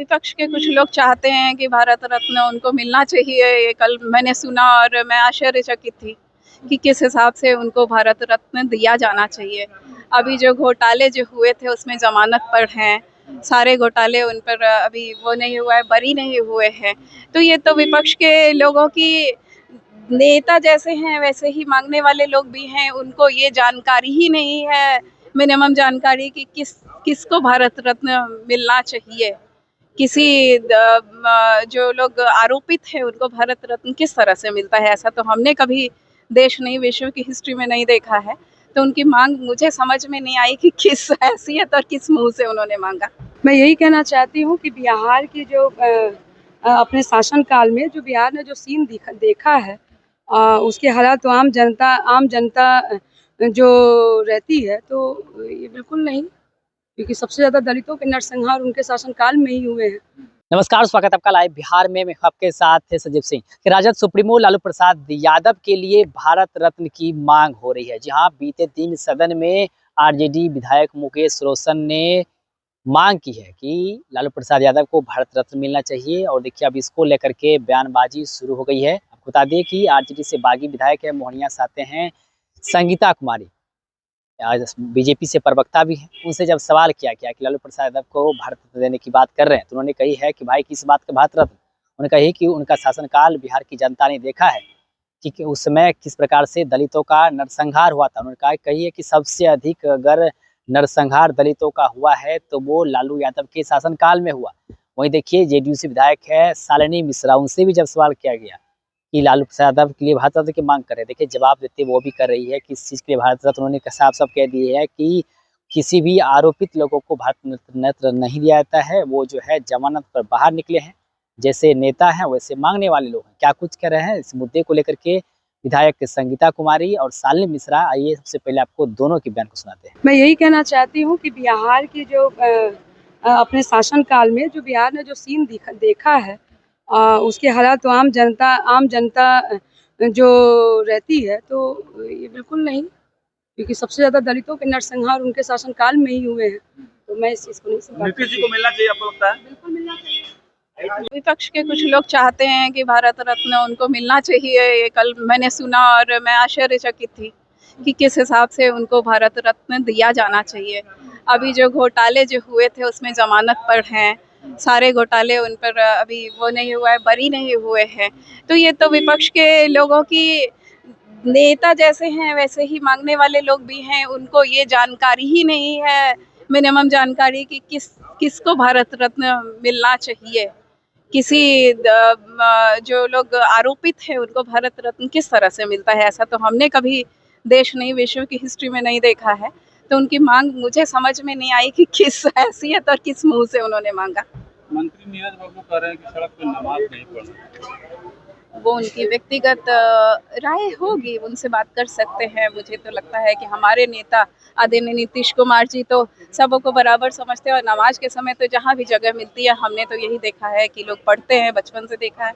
विपक्ष के कुछ लोग चाहते हैं कि भारत रत्न उनको मिलना चाहिए। ये कल मैंने सुना और मैं आश्चर्यचकित थी कि किस हिसाब से उनको भारत रत्न दिया जाना चाहिए। अभी जो घोटाले जो हुए थे उसमें जमानत पर हैं, सारे घोटाले उन पर अभी वो नहीं हुआ है, बरी नहीं हुए हैं। तो ये तो विपक्ष के लोगों की, नेता जैसे हैं वैसे ही मांगने वाले लोग भी हैं, उनको ये जानकारी ही नहीं है, मिनिमम जानकारी कि किसको भारत रत्न मिलना चाहिए। जो लोग आरोपित हैं उनको भारत रत्न किस तरह से मिलता है, ऐसा तो हमने कभी देश नहीं, विश्व की हिस्ट्री में नहीं देखा है। तो उनकी मांग मुझे समझ में नहीं आई कि किस हैसियत और किस मुंह से उन्होंने मांगा। मैं यही कहना चाहती हूँ कि बिहार की जो अपने शासनकाल में जो बिहार ने जो सीन देखा है, उसके हालात तो आम जनता जो रहती है तो ये बिल्कुल नहीं, क्योंकि सबसे ज़्यादा दलितों के नरसंहार उनके शासनकाल में ही हुए हैं। नमस्कार, स्वागत है आपका लाइव बिहार में। मैं आपके साथ है सजीव सिंह। राजद सुप्रीमो लालू प्रसाद यादव के लिए भारत रत्न की मांग हो रही है। जी हाँ, बीते दिन सदन में आरजेडी विधायक मुकेश रोशन ने मांग की है कि लालू प्रसाद यादव को भारत रत्न मिलना चाहिए। और देखिए, अब इसको लेकर के बयानबाजी शुरू हो गई है। आपको बता दें कि आरजेडी से बागी विधायक है, मोहनिया से आते हैं संगीता कुमारी, आज बीजेपी से प्रवक्ता भी हैं। उनसे जब सवाल किया गया कि लालू प्रसाद यादव को भारत रत्न देने की बात कर रहे हैं, तो उन्होंने कही है कि भाई किस बात का भारत रत्न। उन्होंने कही कि उनका शासनकाल बिहार की जनता ने देखा है कि उस समय किस प्रकार से दलितों का नरसंहार हुआ था। उन्होंने कही है कि सबसे अधिक अगर नरसंहार दलितों का हुआ है तो वो लालू यादव के शासनकाल में हुआ। वहीं देखिए, जेडीयू से विधायक है शालिनी मिश्रा, उनसे भी जब सवाल किया गया कि लालू प्रसाद यादव के लिए भारत रत्न की मांग कर रहे हैं, देखिए जवाब देते वो भी कर रही है कि इस चीज़ के लिए भारत रत्न उन्होंने साफ साफ कह दिए है कि किसी भी आरोपित लोगों को भारत रत्न नहीं दिया जाता है। वो जो है जमानत पर बाहर निकले हैं, जैसे नेता हैं वैसे मांगने वाले लोग हैं। क्या कुछ कह रहे हैं इस मुद्दे को लेकर के विधायक संगीता कुमारी और शालिनी मिश्रा, आइए सबसे पहले आपको दोनों के बयान को सुनाते हैं। मैं यही कहना चाहती हूँ कि बिहार की जो अपने शासनकाल में जो बिहार ने जो सीन देखा है, उसके हालात तो आम जनता जो रहती है तो ये बिल्कुल नहीं, क्योंकि सबसे ज़्यादा दलितों के नरसंहार उनके शासनकाल में ही हुए हैं। तो मैं इस चीज़ को नहीं समझती। नीतीश जी को मिलना चाहिए, आपको लगता है? बिल्कुल मिलना चाहिए। विपक्ष के कुछ लोग चाहते हैं कि भारत रत्न उनको मिलना चाहिए। ये कल मैंने सुना और मैं आश्चर्यचकित थी कि किस हिसाब से उनको भारत रत्न दिया जाना चाहिए। अभी जो घोटाले जो हुए थे उसमें जमानत पर हैं, सारे घोटाले उन पर अभी वो नहीं हुआ है, बरी नहीं हुए हैं। तो ये तो विपक्ष के लोगों की, नेता जैसे हैं वैसे ही मांगने वाले लोग भी हैं, उनको ये जानकारी ही नहीं है, मिनिमम जानकारी कि किसको भारत रत्न मिलना चाहिए। जो लोग आरोपित हैं उनको भारत रत्न किस तरह से मिलता है, ऐसा तो हमने कभी देश नहीं, विश्व की हिस्ट्री में नहीं देखा है। तो उनकी मांग मुझे समझ में नहीं आई कि किस हैसियत और किस मुंह से उन्होंने मांगा। मंत्री नीरज बाबू कह रहे हैं कि सड़क पे नमाज नहीं पढ़ना। वो उनकी व्यक्तिगत राय होगी, उनसे बात कर सकते हैं। मुझे तो लगता है कि हमारे नेता आदरणीय नीतीश कुमार जी तो सबों को बराबर समझते हैं, और नमाज के समय तो जहाँ भी जगह मिलती है हमने तो यही देखा है कि लोग पढ़ते हैं, बचपन से देखा है।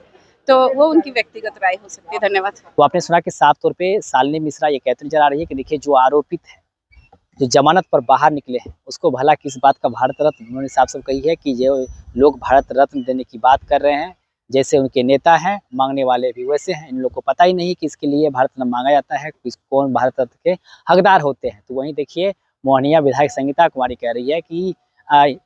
तो वो उनकी व्यक्तिगत राय हो सकती है। धन्यवाद। तो आपने सुना कि साफ तौर पे शालिनी मिश्रा ये कहती नजर आ रही है कि देखिए, जो आरोपित है, जो जमानत पर बाहर निकले हैं, उसको भला किस बात का भारत रत्न। उन्होंने साफ साफ कही है कि जो लोग भारत रत्न देने की बात कर रहे हैं, जैसे उनके नेता हैं, मांगने वाले भी वैसे हैं। इन लोगों को पता ही नहीं कि इसके लिए भारत रत्न मांगा जाता है, कौन भारत रत्न के हकदार होते हैं। तो वहीं देखिए, मोहनिया विधायक संगीता कुमारी कह रही है कि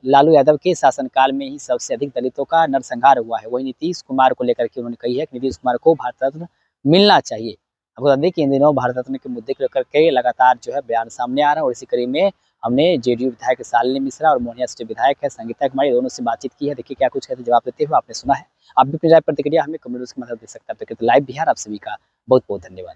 लालू यादव के शासनकाल में ही सबसे अधिक दलितों का नरसंहार हुआ है। वहीं नीतीश कुमार को लेकर के उन्होंने कही है कि नीतीश कुमार को भारत रत्न मिलना चाहिए। आपको बता दें कि इन दिनों भारत रत्न के मुद्दे को लेकर के लगातार जो है बयान सामने आ रहा है। और इसी कड़ी में हमने जेडीयू विधायक शालिनी मिश्रा और मोहनिया से विधायक है संगीता कुमारी, दोनों से बातचीत की है। देखिए क्या कुछ कहते, जवाब देते हुए आपने सुना है। आप भी अपनी राय प्रतिक्रिया हमें कमेंट्स के माध्यम दे सकते हैं। तो लाइव बिहार आप सभी का बहुत बहुत धन्यवाद।